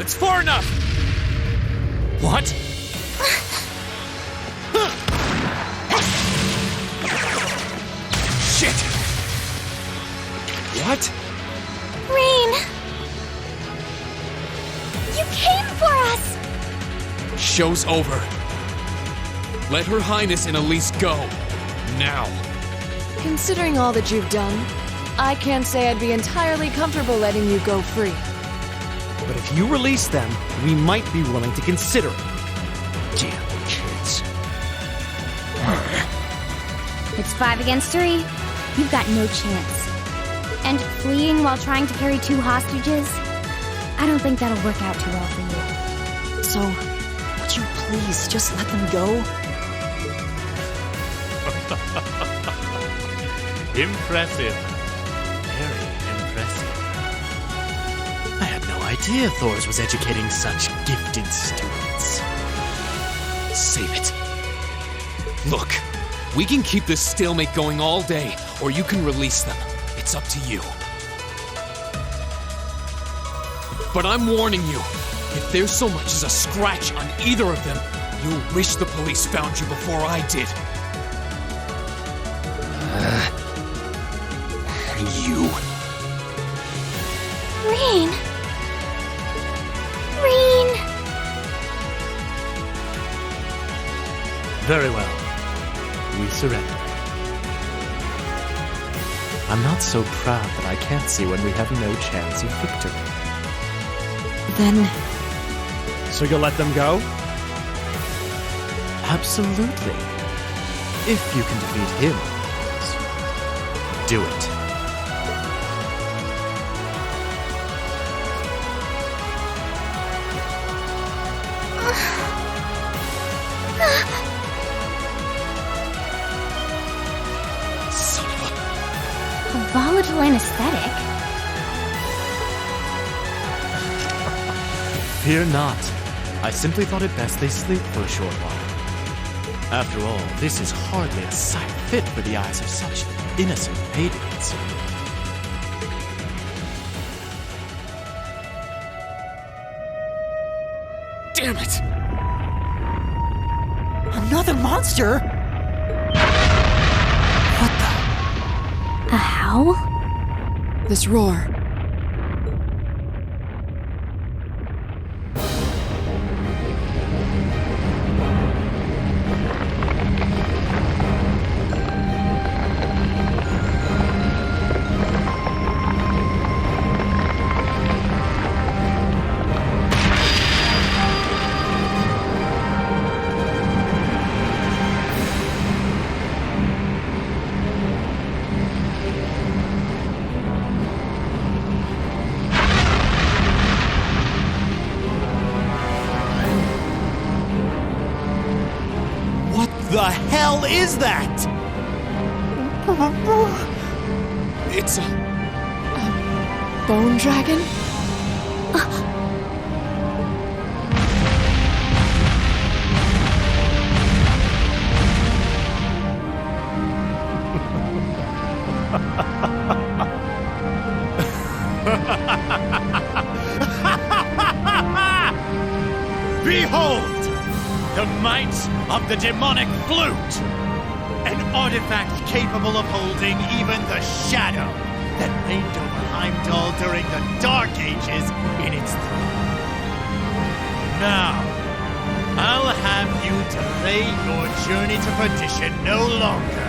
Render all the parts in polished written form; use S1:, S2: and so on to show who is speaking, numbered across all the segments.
S1: It's far enough! What? Shit! What?
S2: Rain! You came for us!
S1: Show's over. Let Her Highness and Elise go. Now.
S3: Considering all that you've done, I can't say I'd be entirely comfortable letting you go free.
S4: But if you release them, we might be willing to consider it.
S1: Damn kids.
S2: It's 5 against 3. You've got no chance. And fleeing while trying to carry 2 hostages? I don't think that'll work out too well for you.
S3: So, would you please just let them go?
S5: Impressive. Very impressive. I had no idea Thors was educating such gifted students.
S1: Save it. Look, we can keep this stalemate going all day, or you can release them. It's up to you. But I'm warning you, if there's so much as a scratch on either of them, you'll wish the police found you before I did. You.
S2: Rain! Rain!
S5: Very well. We surrender. I'm not so proud that I can't see when we have no chance of victory.
S3: Then,
S4: So you'll let them go?
S5: Absolutely. If you can defeat him, do it.
S1: Son of a...
S2: A volatile anesthetic?
S5: Fear not. I simply thought it best they sleep for a short while. After all, this is hardly a sight fit for the eyes of such innocent maidens.
S1: Damn it!
S4: Another monster? What the?
S2: A howl?
S3: this roar.
S4: The hell is that?
S1: It's a...
S3: Bone dragon?
S6: Behold! The might of the demonic flute! An artifact capable of holding even the shadow that reigned over Heimdall during the Dark Ages in its throne. Now, I'll have you delay your journey to perdition no longer.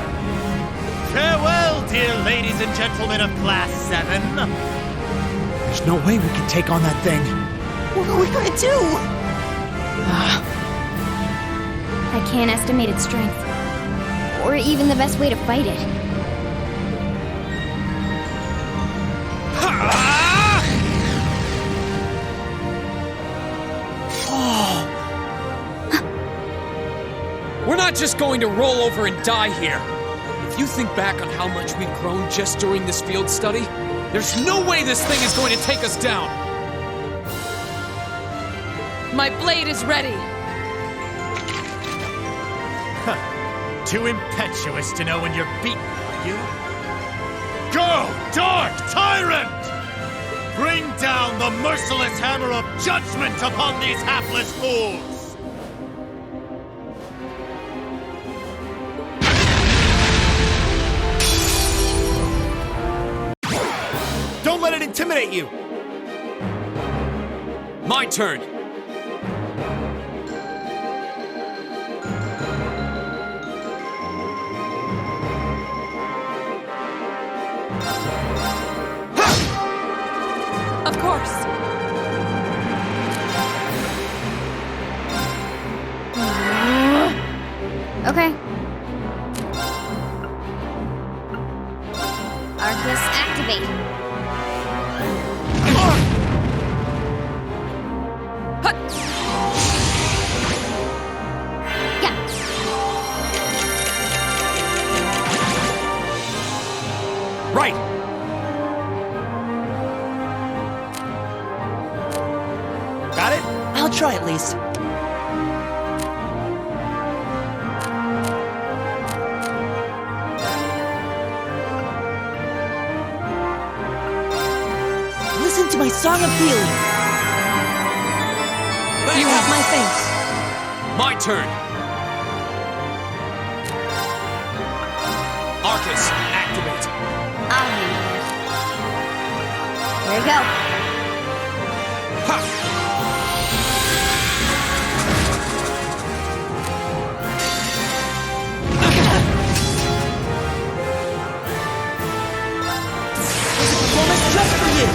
S6: Farewell, dear ladies and gentlemen of Class 7.
S4: There's no way we can take on that thing. What are we gonna do?
S2: I can't estimate its strength. Or even the best way to fight it.
S1: We're not just going to roll over and die here. If you think back on how much we've grown just during this field study, there's no way this thing is going to take us down.
S3: My blade is ready.
S6: Too impetuous to know when you're beaten, are you? Go, Dark Tyrant! Bring down the merciless hammer of judgment upon these hapless fools!
S4: Don't let it intimidate you!
S1: My turn!
S3: Of course.
S2: Okay. Arcus, activate.
S1: Hut!
S2: Yeah.
S1: Right!
S4: Got it?
S7: I'll try at least. Listen to my song of healing. You have my thanks.
S1: My turn! Arcus, activate!
S2: I'll handle it. Here we go.
S1: Ha!
S7: Performance just for you.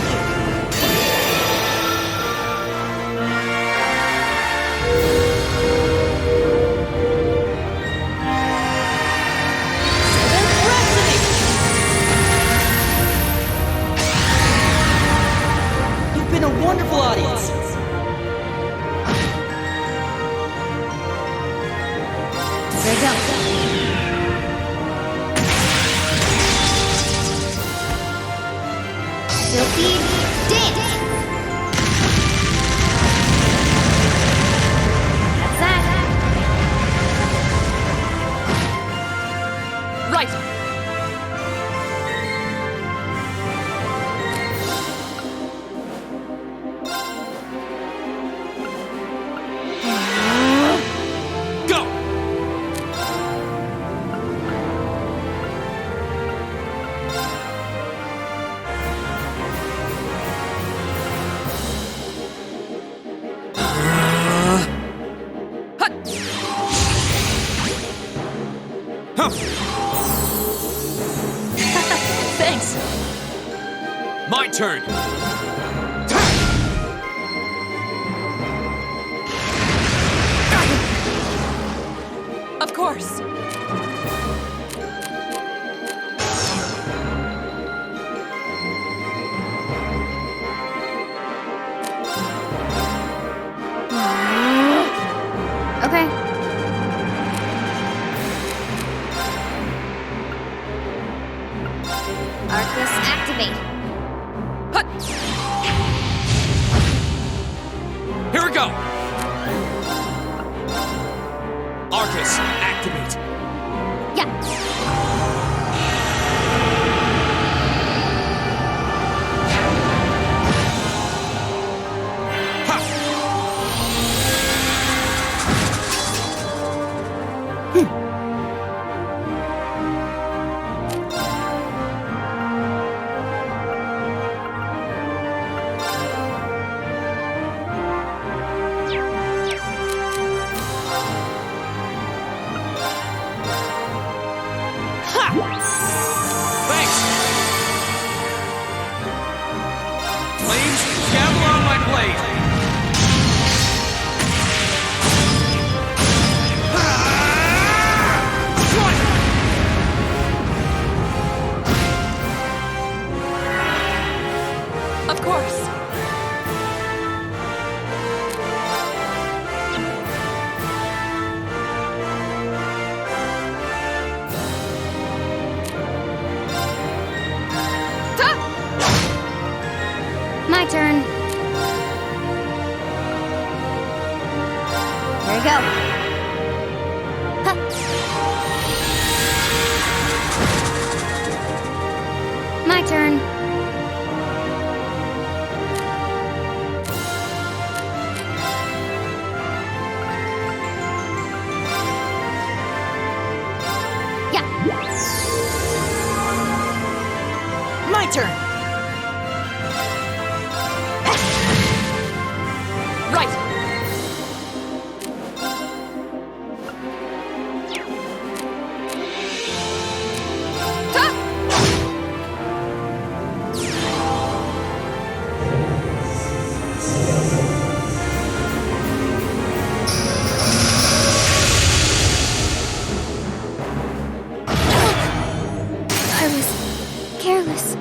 S7: You've been a wonderful audience.
S2: Here we go. Sylphie, dance! That's that.
S3: Right.
S1: Go! Hut! Huh.
S3: Thanks.
S1: My turn!
S3: Of course.
S2: Okay. Arcus, activate.
S1: Hut! Here we go! Arcus, activate!
S2: Yeah.
S1: Ha!
S3: turn. Right.
S2: I was careless.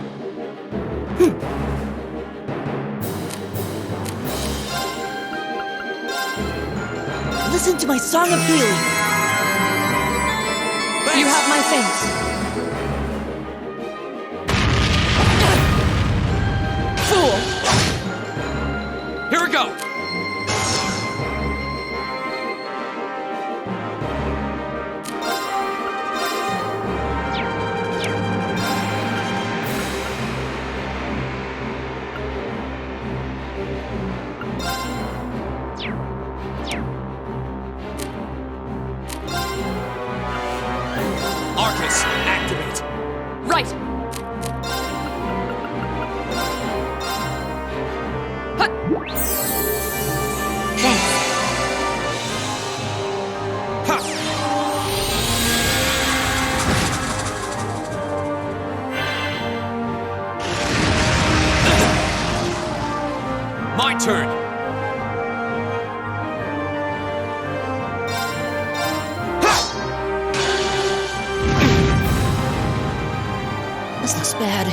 S7: Listen to my song of healing.
S3: You have my thanks. Fool!
S1: Here we go! Arcus, activate!
S3: Right! Hut.
S2: Thanks.
S1: Ha! My turn!
S3: This looks bad.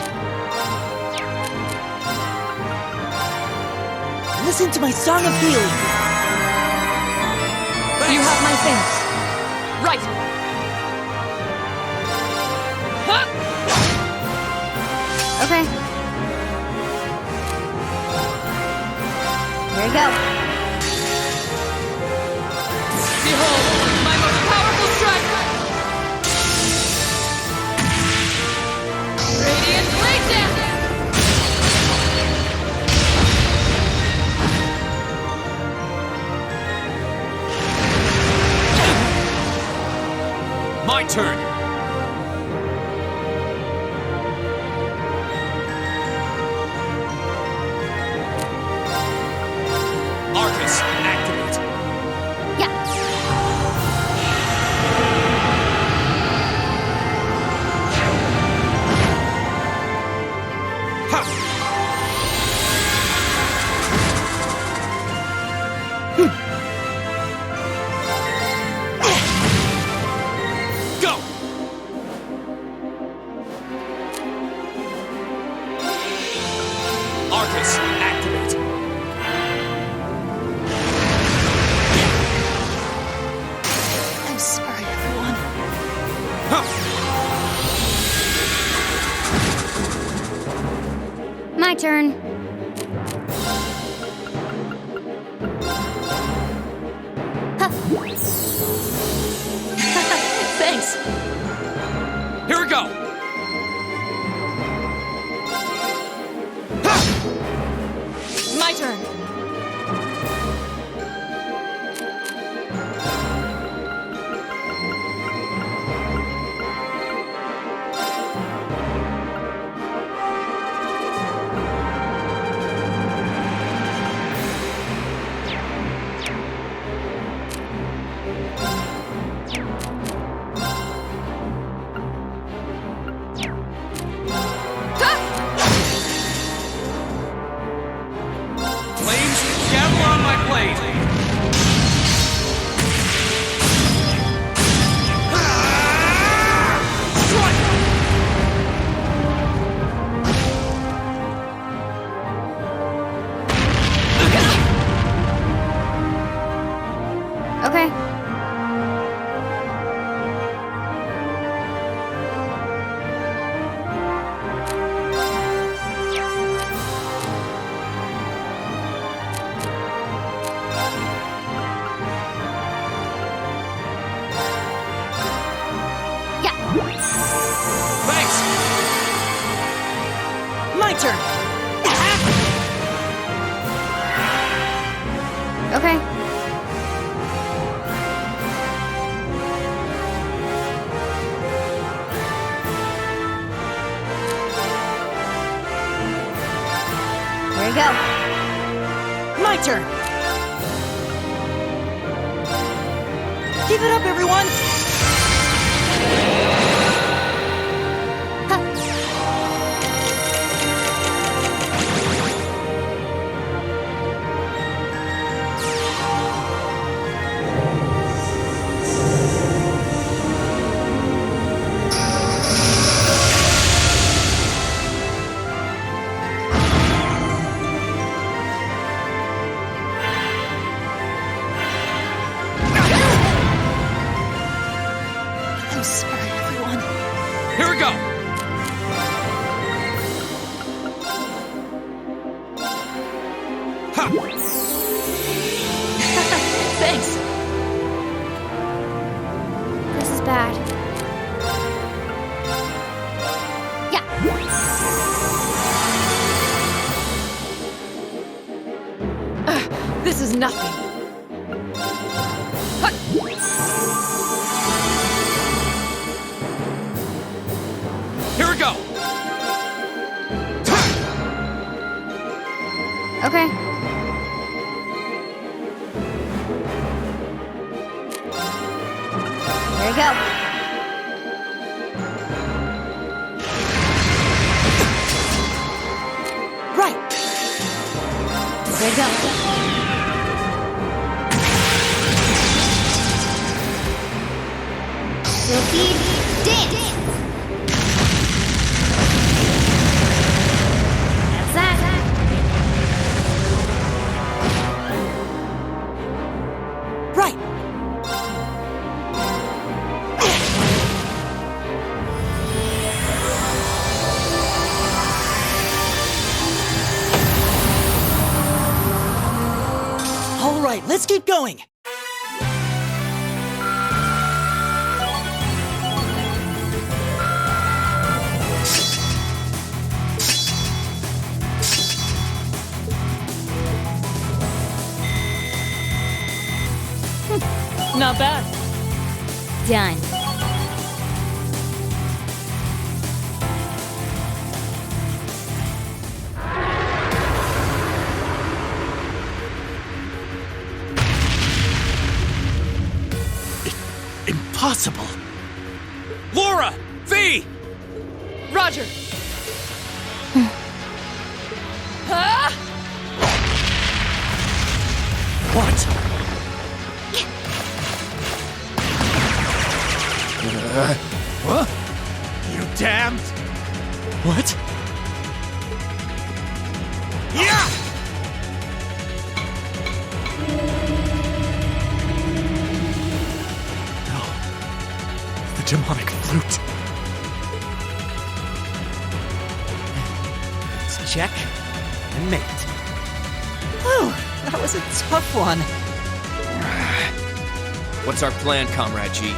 S7: Listen to my song of healing.
S3: You have my thanks. Right! Huh?
S2: Okay. Here we go.
S3: Behold, my most powerful strike! Radiant Blade Dance!
S1: My turn! Arcus, activate!
S2: Yeah.
S1: Go! Arcus, activate!
S3: I'm sorry, everyone.
S2: My turn. Huh.
S3: Thanks.
S1: Here we go!
S3: My turn.
S1: Flames, gather on my blade!
S2: Okay. Yeah.
S1: Thanks!
S7: My turn.
S2: Okay. go.
S7: My turn. Give it up, everyone. I'm sorry, everyone.
S1: Here we go! Ha!
S3: Thanks.
S2: This is bad. Yeah.
S3: This is nothing.
S1: Here we go!
S2: Okay. Here we go.
S7: Right.
S2: Here we go. Sophie, dance! That's that.
S7: Right. All right, let's keep going.
S3: Not bad.
S2: Done.
S5: Impossible!
S1: Laura! V!
S3: Roger. Ah!
S5: What? What?
S6: You damned!
S5: What?
S6: Yeah!
S5: No. The demonic flute.
S7: Let's check and make it. Whew, that was a tough one.
S1: What's our plan, Comrade G?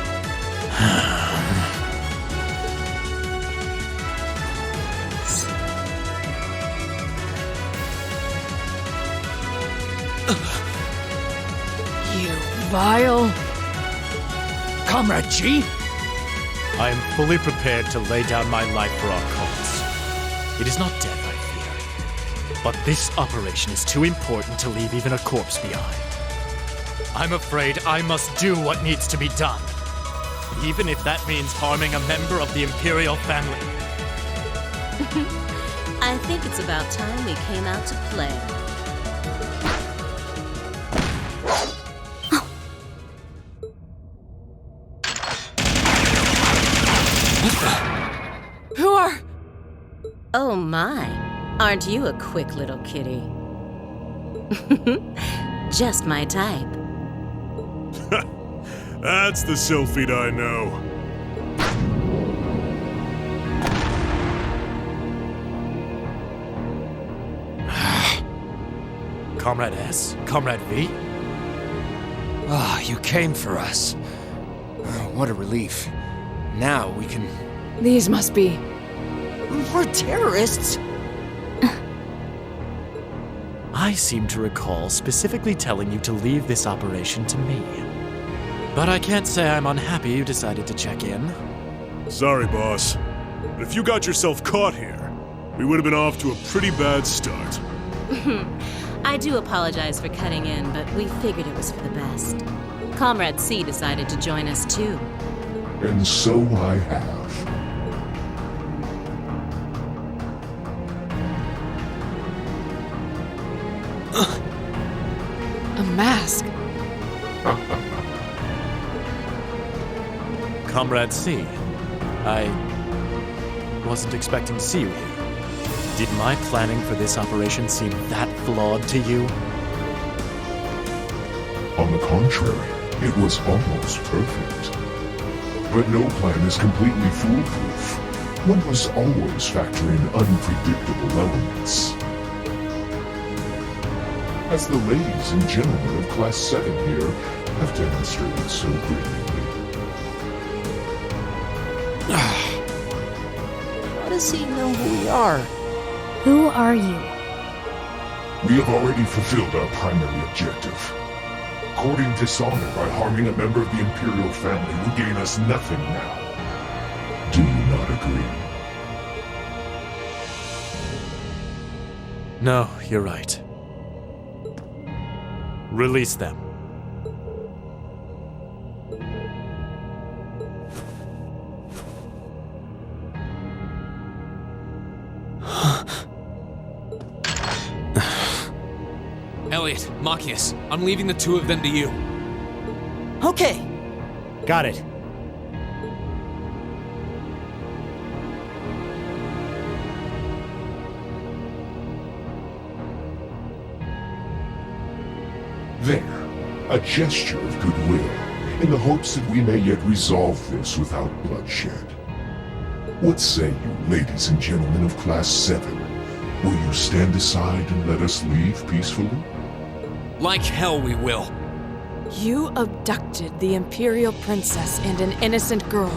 S7: You vile.
S4: Comrade G?
S5: I am fully prepared to lay down my life for our cause. It is not death I fear, but this operation is too important to leave even a corpse behind. I'm afraid I must do what needs to be done, even if that means harming a member of the Imperial family.
S8: I think it's about time we came out to play.
S3: Who are...
S8: Oh my, aren't you a quick little kitty? Just my type.
S9: That's the Sylphid I know.
S5: Comrade S? Comrade V?
S4: Ah, you came for us. What a relief. Now we can...
S3: These must be...
S7: We're terrorists.
S5: I seem to recall specifically telling you to leave this operation to me. But I can't say I'm unhappy you decided to check in.
S9: Sorry, boss. But if you got yourself caught here, we would have been off to a pretty bad start.
S8: I do apologize for cutting in, but we figured it was for the best. Comrade C decided to join us too.
S9: And so I have.
S3: A mask.
S5: Comrade C, I wasn't expecting to see you here. Did my planning for this operation seem that flawed to you?
S9: On the contrary, it was almost perfect. But no plan is completely foolproof. One must always factor in unpredictable elements. As the ladies and gentlemen of Class 7 here have demonstrated so brilliantly.
S4: How does he know who we are?
S2: Who are you?
S9: We have already fulfilled our primary objective. Courting dishonor by harming a member of the Imperial family will gain us nothing now. Do you not agree?
S5: No, you're right. Release them.
S1: Elliot, Machias, I'm leaving the two of them to you.
S7: Okay.
S6: Got it.
S9: There, a gesture of goodwill, in the hopes that we may yet resolve this without bloodshed. What say you, ladies and gentlemen of Class 7? Will you stand aside and let us leave peacefully?
S1: Like hell we will.
S3: You abducted the Imperial Princess and an innocent girl.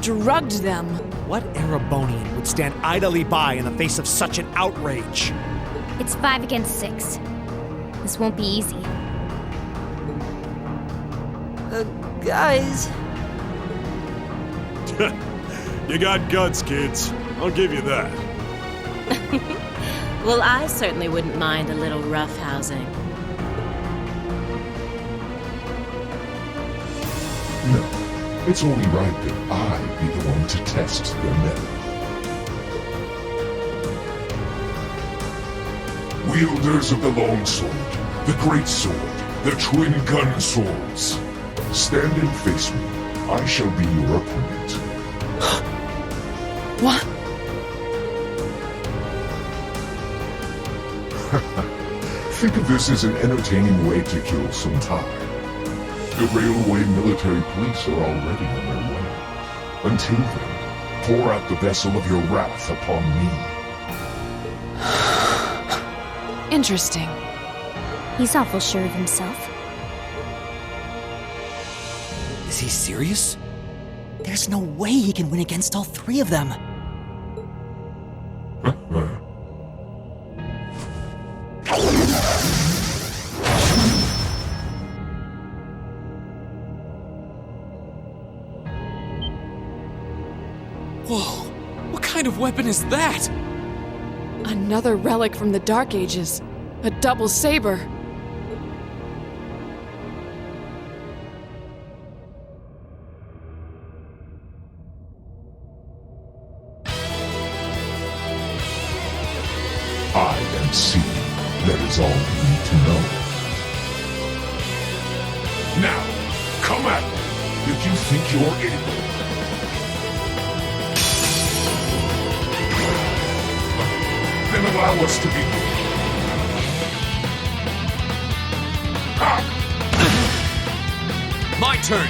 S3: Drugged them.
S6: What Erebonian would stand idly by in the face of such an outrage?
S2: It's 5 against 6. This won't be easy.
S7: Guys.
S9: You got guts, kids. I'll give you that.
S8: Well, I certainly wouldn't mind a little roughhousing.
S9: No, it's only right that I be the one to test their mettle. Wielders of the long sword, the great sword, the twin gun swords. Stand and face me. I shall be your opponent.
S3: What?
S9: Think of this as an entertaining way to kill some time. The railway military police are already on their way. Until then, pour out the vessel of your wrath upon me.
S3: Interesting.
S2: He's awful sure of himself.
S7: Is he serious? There's no way he can win against all three of them.
S1: Whoa, what kind of weapon is that?
S3: Another relic from the Dark Ages. A double saber.
S9: I am C. That is all you need to know. Now, come at me if you think you're able. Then allow us to begin.
S1: My turn.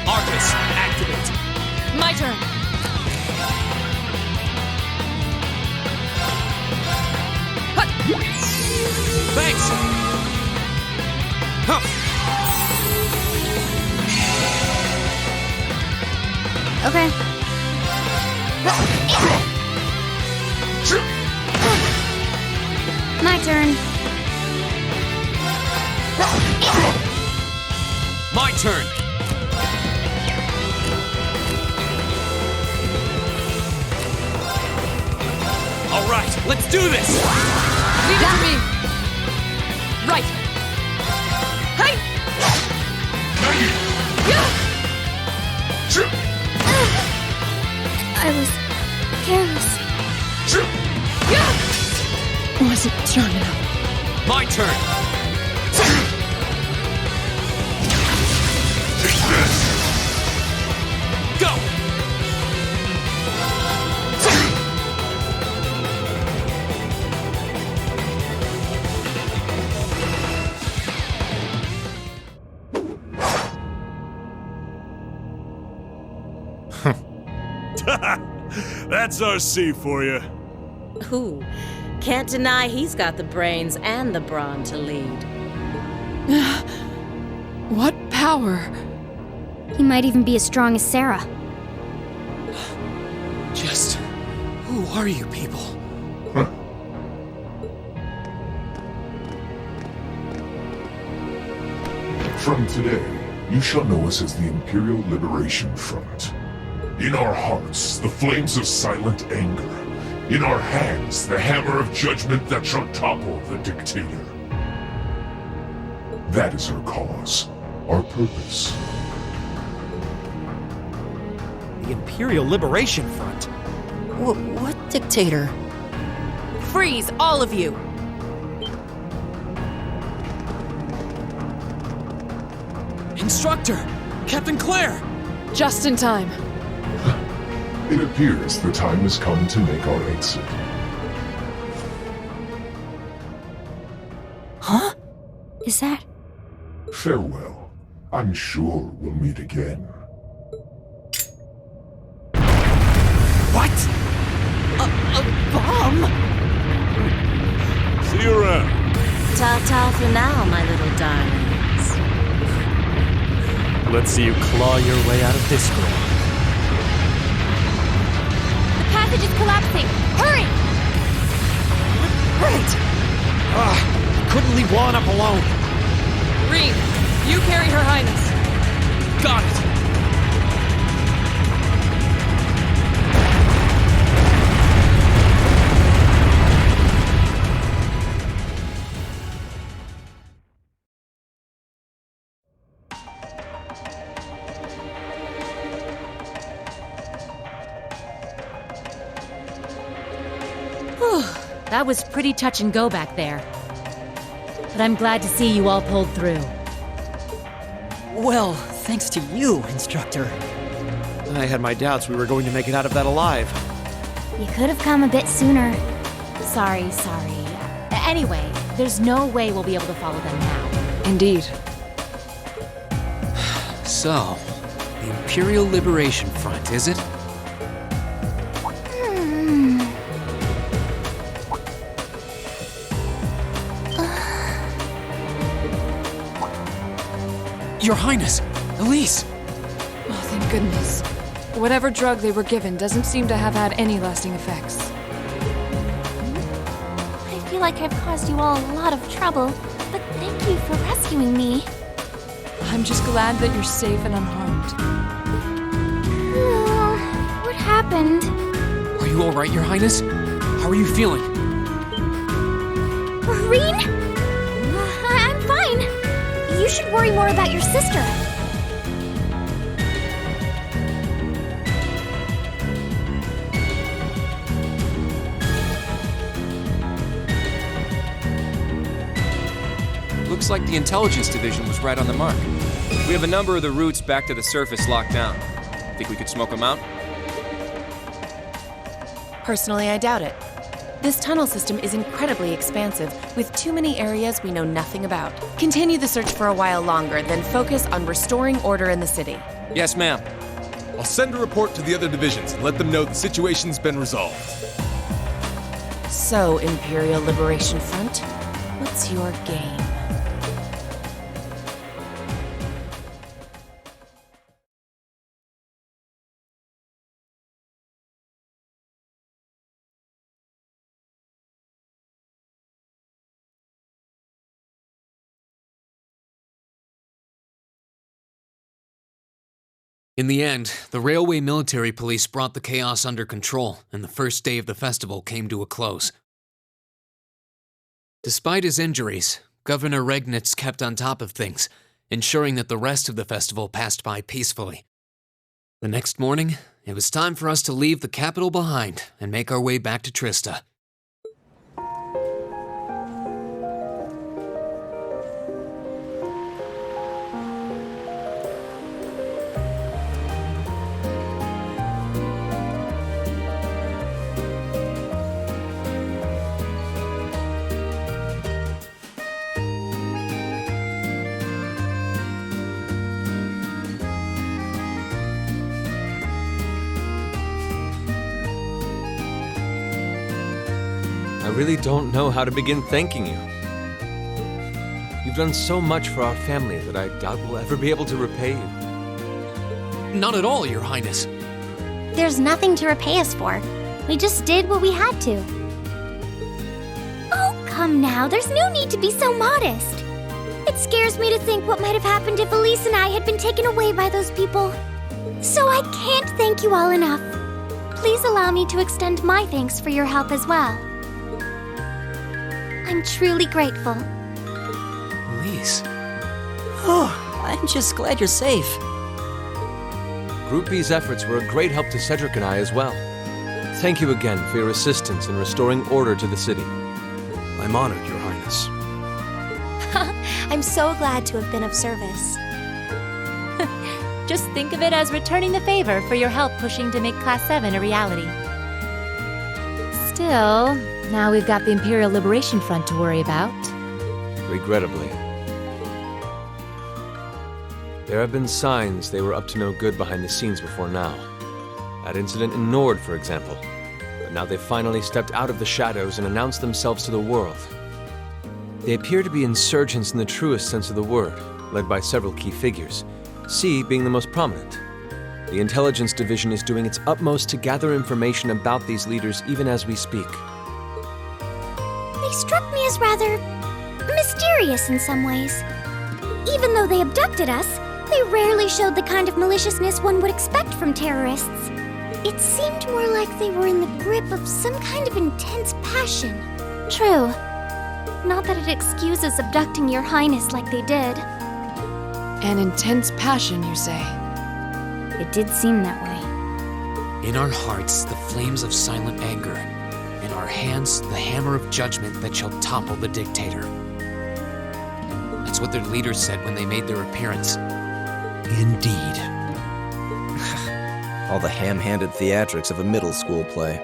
S1: Arcus, activate.
S3: My turn.
S1: Thanks. Huh.
S2: Okay. My turn.
S1: My turn. Let's do this!
S3: Leave it to me! Right! Hey!
S2: I was careless.
S3: Wasn't strong enough.
S1: My turn! Go!
S10: That's RC for you.
S8: Ooh, can't deny he's got the brains and the brawn to lead.
S3: What power?
S2: He might even be as strong as Sarah.
S1: Just... who are you people?
S9: From today, you shall know us as the Imperial Liberation Front. In our hearts, the flames of silent anger. In our hands, the hammer of judgment that shall topple the dictator. That is our cause, our purpose.
S7: The Imperial Liberation Front? What dictator?
S3: Freeze, all of you!
S1: Instructor! Captain Claire!
S3: Just in time.
S9: It appears the time has come to make our exit.
S2: Huh? Is that...
S9: Farewell. I'm sure we'll meet again.
S7: What? A bomb?
S10: See you around.
S8: Ta-ta for now, my little darlings.
S5: Let's see you claw your way out of this door.
S2: The passage is collapsing! Hurry!
S7: Right! Couldn't leave Juan up alone.
S3: Reed, you carry Her Highness.
S1: Got it!
S8: That was pretty touch and go back there. But I'm glad to see you all pulled through.
S7: Well, thanks to you, Instructor.
S4: I had my doubts we were going to make it out of that alive.
S2: You could have come a bit sooner. Sorry. Anyway, there's no way we'll be able to follow them now.
S3: Indeed.
S1: So, the Imperial Liberation Front, is it? Your Highness! Elise!
S3: Oh, thank goodness. Whatever drug they were given doesn't seem to have had any lasting effects.
S2: I feel like I've caused you all a lot of trouble, but thank you for rescuing me.
S3: I'm just glad that you're safe and unharmed.
S2: What happened?
S1: Are you alright, Your Highness? How are you feeling?
S2: Reen? I'm fine. You should worry more about your sister.
S4: Looks like the intelligence division was right on the mark. We have a number of the routes back to the surface locked down. Think we could smoke them out?
S11: Personally, I doubt it. This tunnel system is incredibly expansive, with too many areas we know nothing about. Continue the search for a while longer, then focus on restoring order in the city.
S4: Yes, ma'am.
S12: I'll send a report to the other divisions and let them know the situation's been resolved.
S11: So, Imperial Liberation Front, what's your game?
S1: In the end, the Railway Military Police brought the chaos under control, and the first day of the festival came to a close. Despite his injuries, Governor Regnitz kept on top of things, ensuring that the rest of the festival passed by peacefully. The next morning, it was time for us to leave the capital behind and make our way back to Trista.
S4: I really don't know how to begin thanking you. You've done so much for our family that I doubt we'll ever be able to repay you.
S1: Not at all, Your Highness.
S2: There's nothing to repay us for. We just did what we had to. Oh, come now. There's no need to be so modest. It scares me to think what might have happened if Elise and I had been taken away by those people. So I can't thank you all enough. Please allow me to extend my thanks for your help as well. I'm truly grateful.
S1: Elise.
S7: Oh, I'm just glad you're safe.
S4: Group B's efforts were a great help to Cedric and I as well. Thank you again for your assistance in restoring order to the city.
S13: I'm honored, Your Highness.
S2: I'm so glad to have been of service.
S14: Just think of it as returning the favor for your help pushing to make Class 7 a reality. Still, now we've got the Imperial Liberation Front to worry about.
S4: Regrettably. There have been signs they were up to no good behind the scenes before now. That incident in Nord, for example. But now they've finally stepped out of the shadows and announced themselves to the world. They appear to be insurgents in the truest sense of the word, led by several key figures, C being the most prominent. The Intelligence Division is doing its utmost to gather information about these leaders even as we speak.
S2: They struck me as rather mysterious in some ways. Even though they abducted us, they rarely showed the kind of maliciousness one would expect from terrorists. It seemed more like they were in the grip of some kind of intense passion. True. Not that it excuses abducting Your Highness like they did.
S3: An intense passion, you say?
S2: It did seem that way.
S1: In our hearts, the flames of silent anger. In our hands, the hammer of judgment that shall topple the dictator. That's what their leaders said when they made their appearance.
S13: Indeed. All the ham-handed theatrics of a middle school play.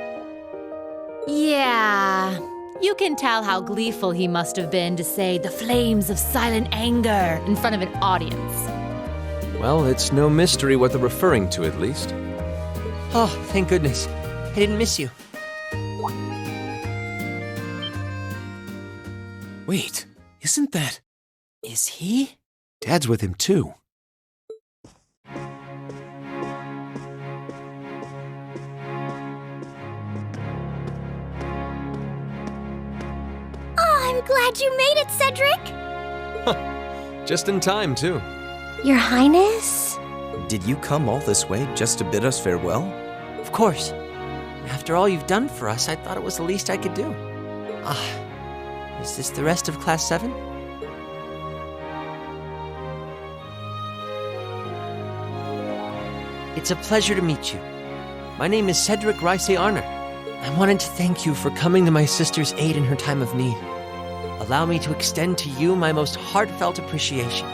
S14: Yeah. You can tell how gleeful he must have been to say the flames of silent anger in front of an audience.
S4: Well, it's no mystery what they're referring to, at least.
S7: Oh, thank goodness. I didn't miss you.
S1: Wait, isn't that...
S7: Is he?
S13: Dad's with him, too.
S2: I'm glad you made it, Cedric!
S4: Just in time, too.
S2: Your Highness?
S13: Did you come all this way just to bid us farewell?
S7: Of course. After all you've done for us, I thought it was the least I could do. Is this the rest of Class 7? It's a pleasure to meet you. My name is Cedric Rice-Arner. I wanted to thank you for coming to my sister's aid in her time of need. Allow me to extend to you my most heartfelt appreciation.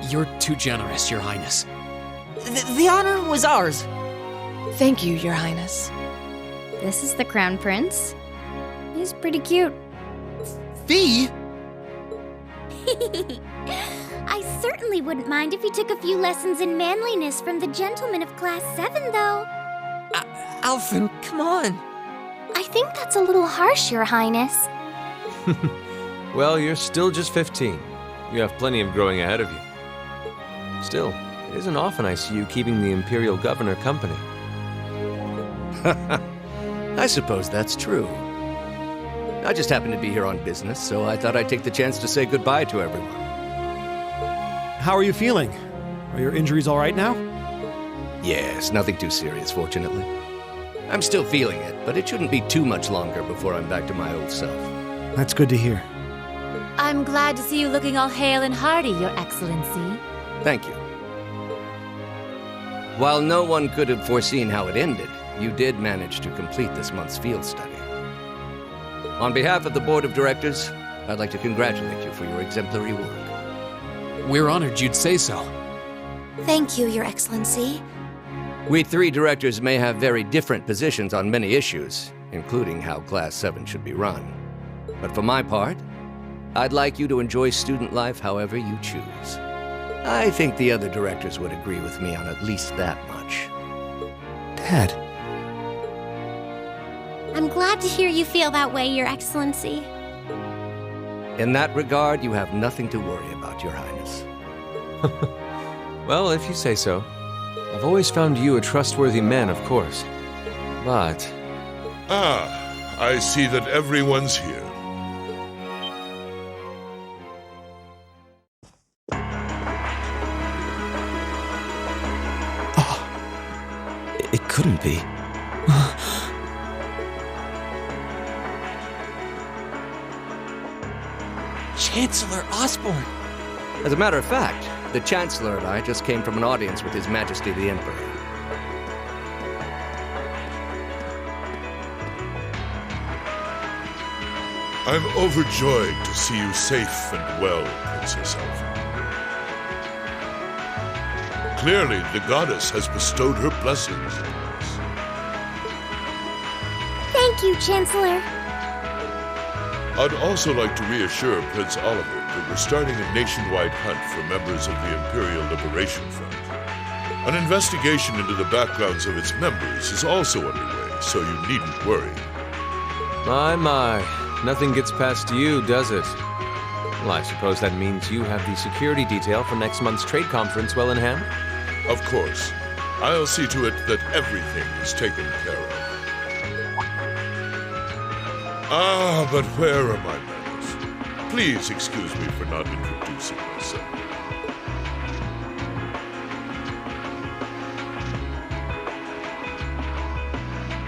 S1: You're too generous, Your Highness.
S7: The honor was ours.
S3: Thank you, Your Highness.
S2: This is the Crown Prince. He's pretty cute.
S6: Fee?
S2: I certainly wouldn't mind if he took a few lessons in manliness from the gentlemen of Class 7, though.
S7: Alphen, come on.
S2: I think that's a little harsh, Your Highness.
S4: Well, you're still just 15. You have plenty of growing ahead of you. Still, it isn't often I see you keeping the Imperial Governor company.
S13: I suppose that's true. I just happened to be here on business, so I thought I'd take the chance to say goodbye to everyone.
S15: How are you feeling? Are your injuries all right now?
S13: Yes, nothing too serious, fortunately. I'm still feeling it, but it shouldn't be too much longer before I'm back to my old self.
S15: That's good to hear.
S14: I'm glad to see you looking all hale and hearty, Your Excellency.
S13: Thank you. While no one could have foreseen how it ended, you did manage to complete this month's field study. On behalf of the Board of Directors, I'd like to congratulate you for your exemplary work.
S1: We're honored you'd say so.
S2: Thank you, Your Excellency.
S13: We three directors may have very different positions on many issues, including how Class 7 should be run. But for my part, I'd like you to enjoy student life however you choose. I think the other directors would agree with me on at least that much.
S15: Dad.
S2: I'm glad to hear you feel that way, Your Excellency.
S13: In that regard, you have nothing to worry about, Your Highness.
S4: Well, if you say so. I've always found you a trustworthy man, of course. But...
S9: Ah, I see that everyone's here.
S15: It couldn't be.
S7: Chancellor Osborne!
S13: As a matter of fact, the Chancellor and I just came from an audience with His Majesty the Emperor.
S9: I'm overjoyed to see you safe and well, Princess Alpha. Clearly, the goddess has bestowed her blessings on us.
S2: Thank you, Chancellor.
S9: I'd also like to reassure Prince Oliver that we're starting a nationwide hunt for members of the Imperial Liberation Front. An investigation into the backgrounds of its members is also underway, so you needn't worry.
S4: My. Nothing gets past you, does it? Well, I suppose that means you have the security detail for next month's trade conference well in hand?
S9: Of course. I'll see to it that everything is taken care of. Ah, but where are my manners? Please excuse me for not introducing myself.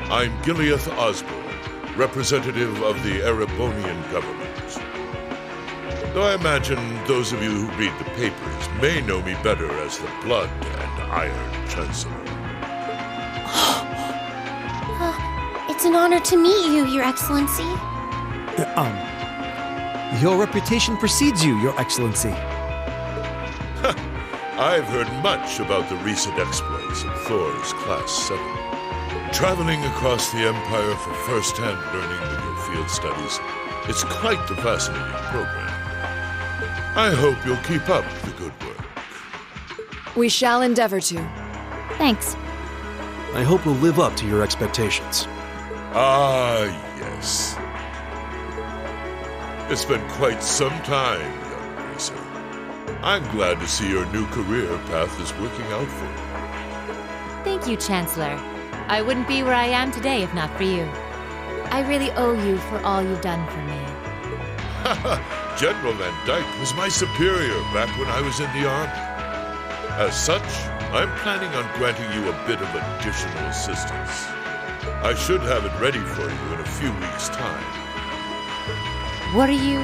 S9: I'm Gileath Osborne, representative of the Erebonian government. Though I imagine those of you who read the papers may know me better as the Blood and Iron Chancellor.
S2: It's an honor to meet you, Your Excellency.
S15: Your reputation precedes you, Your Excellency.
S9: I've heard much about the recent exploits of Thor's Class 7. Traveling across the Empire for first-hand learning with your field studies, it's quite the fascinating program. I hope you'll keep up the good work.
S3: We shall endeavor to.
S14: Thanks.
S15: I hope we'll live up to your expectations.
S9: Ah, yes. It's been quite some time, young Gracer. I'm glad to see your new career path is working out for you.
S14: Thank you, Chancellor. I wouldn't be where I am today if not for you. I really owe you for all you've done for me.
S9: General Van Dyke was my superior back when I was in the Army. As such, I'm planning on granting you a bit of additional assistance. I should have it ready for you in a few weeks' time.
S14: What are you...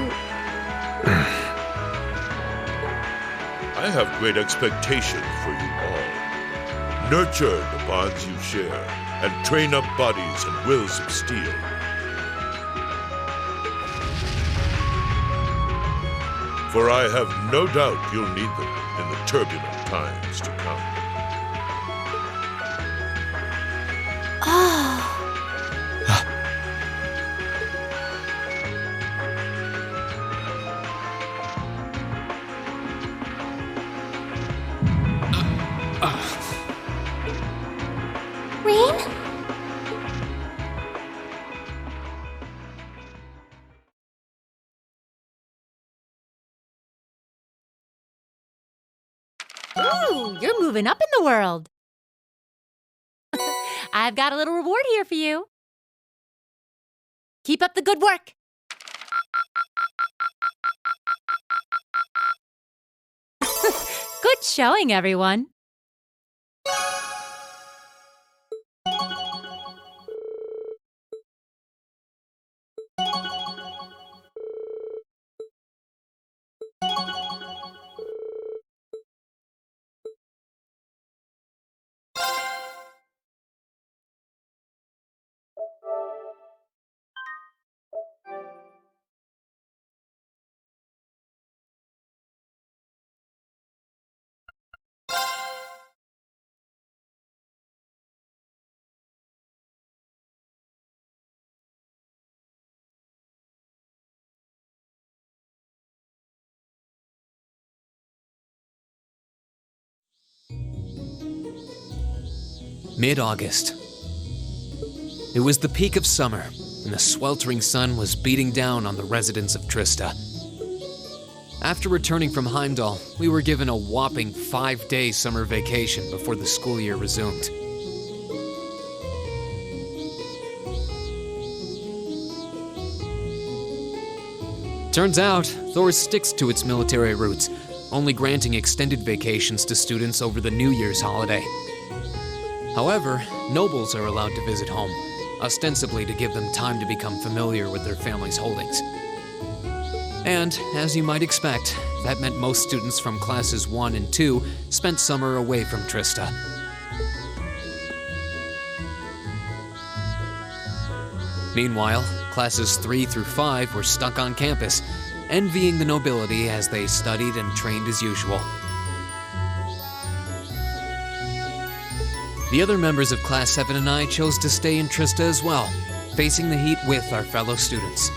S9: I have great expectations for you all. Nurture the bonds you share, and train up bodies and wills of steel. For I have no doubt you'll need them in the turbulent times to come.
S2: Rain?
S14: Ooh, you're moving up in the world. I've got a little reward here for you. Keep up the good work. Good showing, everyone.
S1: Mid-August. It was the peak of summer, and the sweltering sun was beating down on the residents of Trista. After returning from Heimdall, we were given a whopping 5-day summer vacation before the school year resumed. Turns out, Thor sticks to its military roots, only granting extended vacations to students over the New Year's holiday. However, nobles are allowed to visit home, ostensibly to give them time to become familiar with their family's holdings. And, as you might expect, that meant most students from classes 1 and 2 spent summer away from Trista. Meanwhile, classes 3 through 5 were stuck on campus, envying the nobility as they studied and trained as usual. The other members of Class 7 and I chose to stay in Trista as well, facing the heat with our fellow students.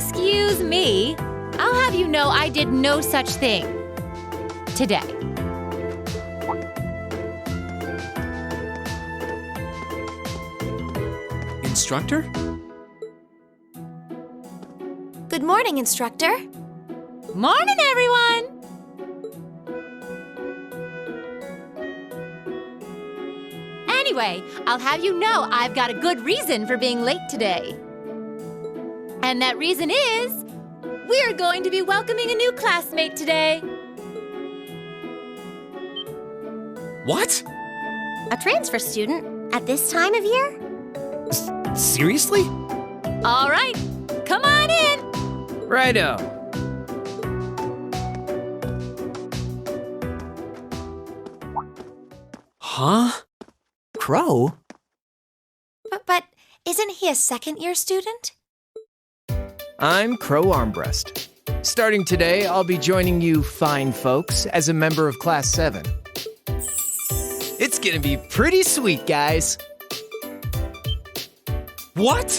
S14: Excuse me. I'll have you know I did no such thing. Today.
S1: Instructor?
S2: Good morning, Instructor.
S14: Morning, everyone! Anyway, I'll have you know I've got a good reason for being late today. And that reason is, we're going to be welcoming a new classmate today.
S1: What?
S2: A transfer student at this time of year?
S16: Seriously?
S14: All right, come on in.
S16: Righto.
S1: Huh?
S16: Crow?
S2: But isn't he a second-year student?
S16: I'm Crow Armbrust. Starting today, I'll be joining you fine folks as a member of Class 7. It's gonna be pretty sweet, guys.
S1: What?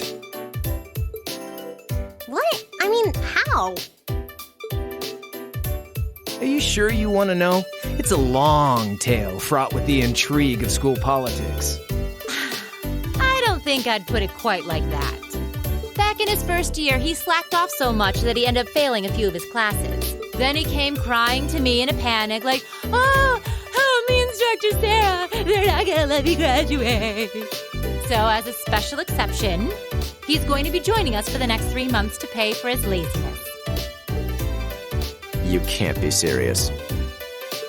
S2: What? I mean, how?
S16: Are you sure you want to know? It's a long tale fraught with the intrigue of school politics.
S14: I don't think I'd put it quite like that. Back in his first year, he slacked off so much that he ended up failing a few of his classes. Then he came crying to me in a panic like, oh, me Instructor Sarah, they're not gonna let me graduate. So as a special exception, he's going to be joining us for the next 3 months to pay for his laziness.
S16: You can't be serious.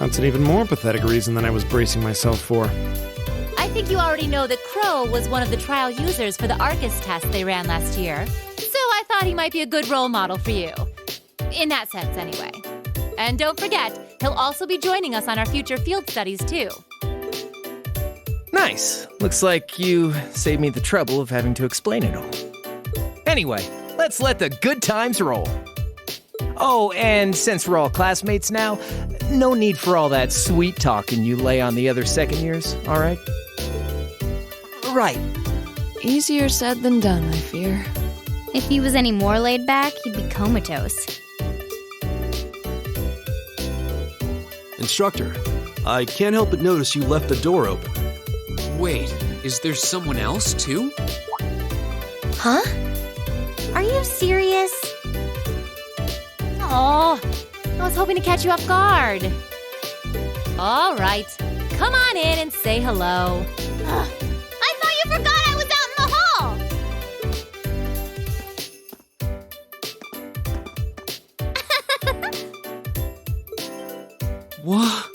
S15: That's an even more pathetic reason than I was bracing myself for.
S14: I think you already know that Crow was one of the trial users for the Arcus test they ran last year. So I thought he might be a good role model for you. In that sense, anyway. And don't forget, he'll also be joining us on our future field studies, too.
S16: Nice. Looks like you saved me the trouble of having to explain it all. Anyway, let's let the good times roll. Oh, and since we're all classmates now, no need for all that sweet talking you lay on the other second years, all right?
S3: Right. Easier said than done, I fear.
S2: If he was any more laid back, he'd be comatose.
S10: Instructor, I can't help but notice you left the door open.
S1: Wait, is there someone else, too?
S2: Huh? Are you serious?
S14: Oh, I was hoping to catch you off guard. All right, come on in and say hello.
S2: I thought you forgot I was out in the hall!
S1: What?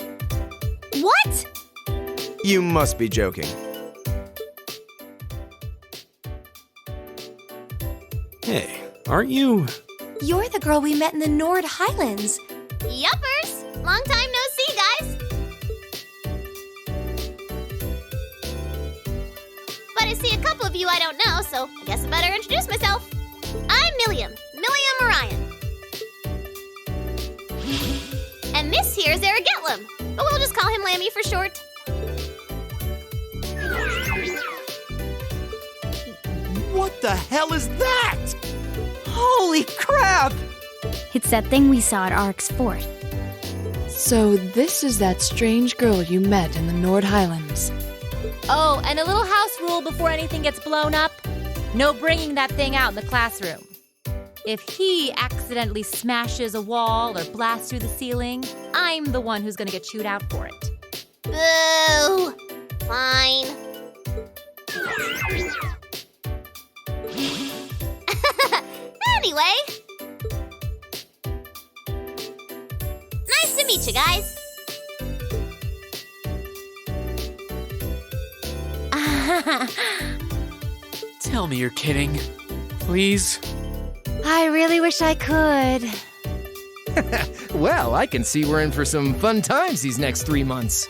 S2: What?
S16: You must be joking.
S15: Hey, aren't you...
S2: You're the girl we met in the Nord Highlands. Yuppers! Long time no see, guys. But I see a couple of you I don't know, so I guess I better introduce myself. I'm Milliam Orion. And this here is Eric Getlam, but we'll just call him Lammy for short.
S6: What the hell is that?
S16: Holy crap!
S2: It's that thing we saw at Ark's fort.
S3: So this is that strange girl you met in the Nord Highlands.
S14: Oh, and a little house rule before anything gets blown up. No bringing that thing out in the classroom. If he accidentally smashes a wall or blasts through the ceiling, I'm the one who's gonna get chewed out for it.
S2: Boo! Fine. Anyway. Nice to meet you guys.
S1: Tell me you're kidding. Please?
S14: I really wish I could.
S16: Well, I can see we're in for some fun times these next 3 months.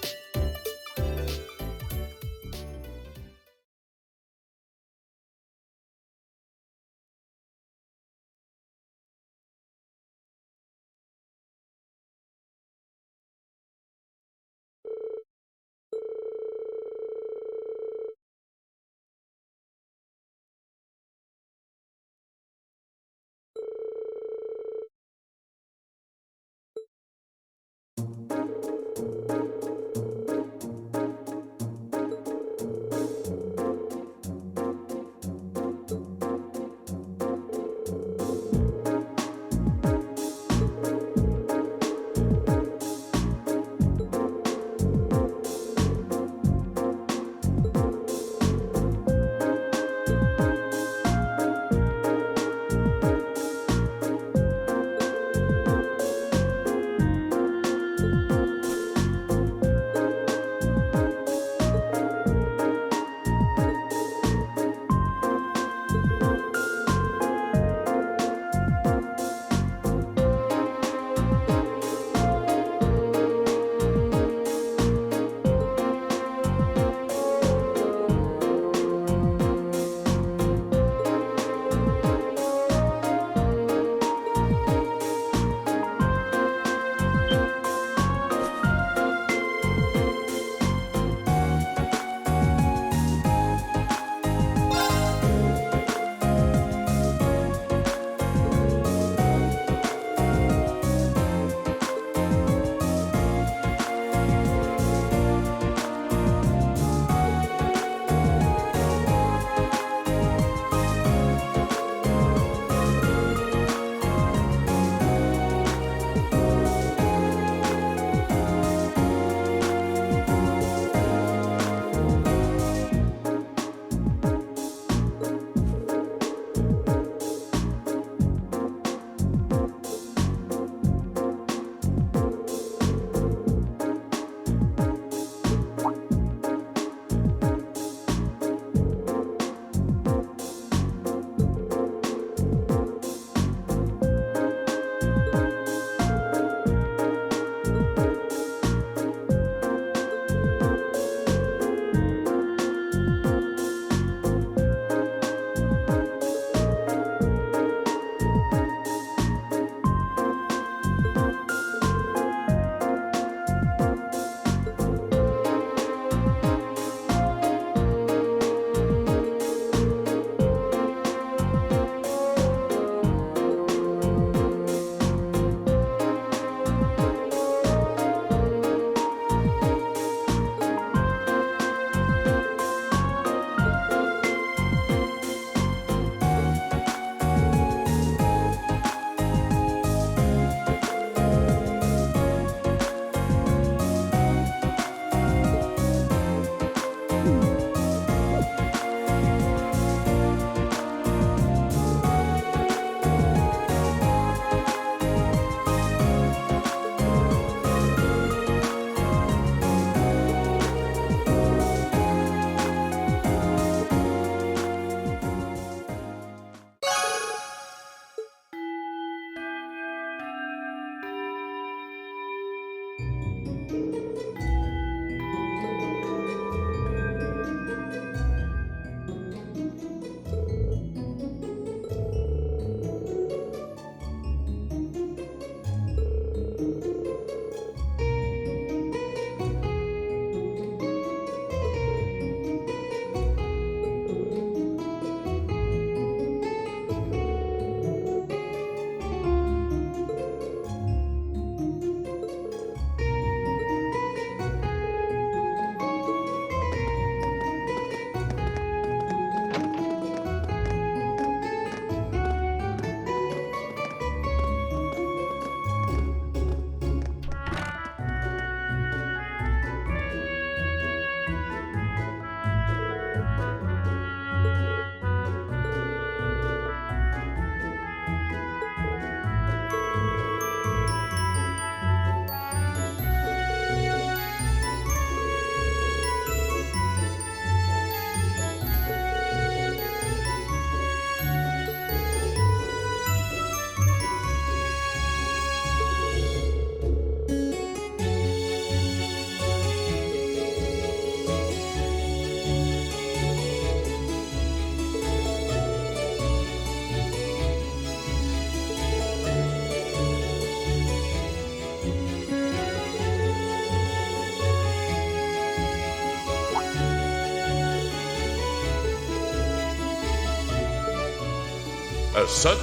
S17: As such,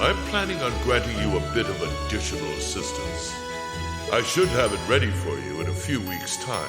S17: I'm planning on granting you a bit of additional assistance. I should have it ready for you in a few weeks' time.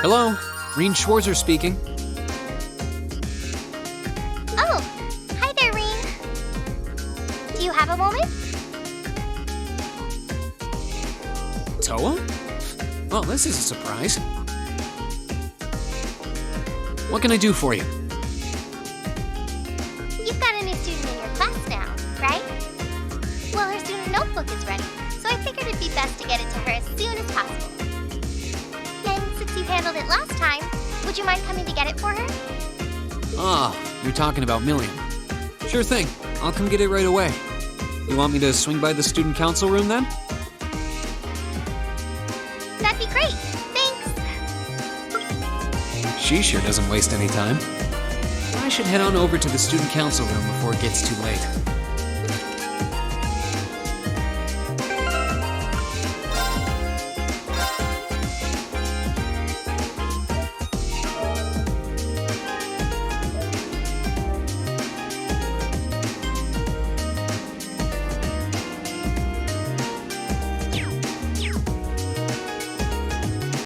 S1: Hello, Reen Schwarzer speaking.
S2: Oh, hi there, Reen. Do you have a moment?
S1: Toa? Well, this is a surprise. What can I do for you?
S2: You've got a new student in your class now, right? Well, her student notebook is ready, so I figured it'd be best to get it to her as soon as possible. And since you handled it last time, would you mind coming to get it for her?
S1: Ah, you're talking about Million. Sure thing, I'll come get it right away. You want me to swing by the student council room then?
S2: That'd be great, thanks.
S1: She sure doesn't waste any time. I should head on over to the student council room before it gets too late.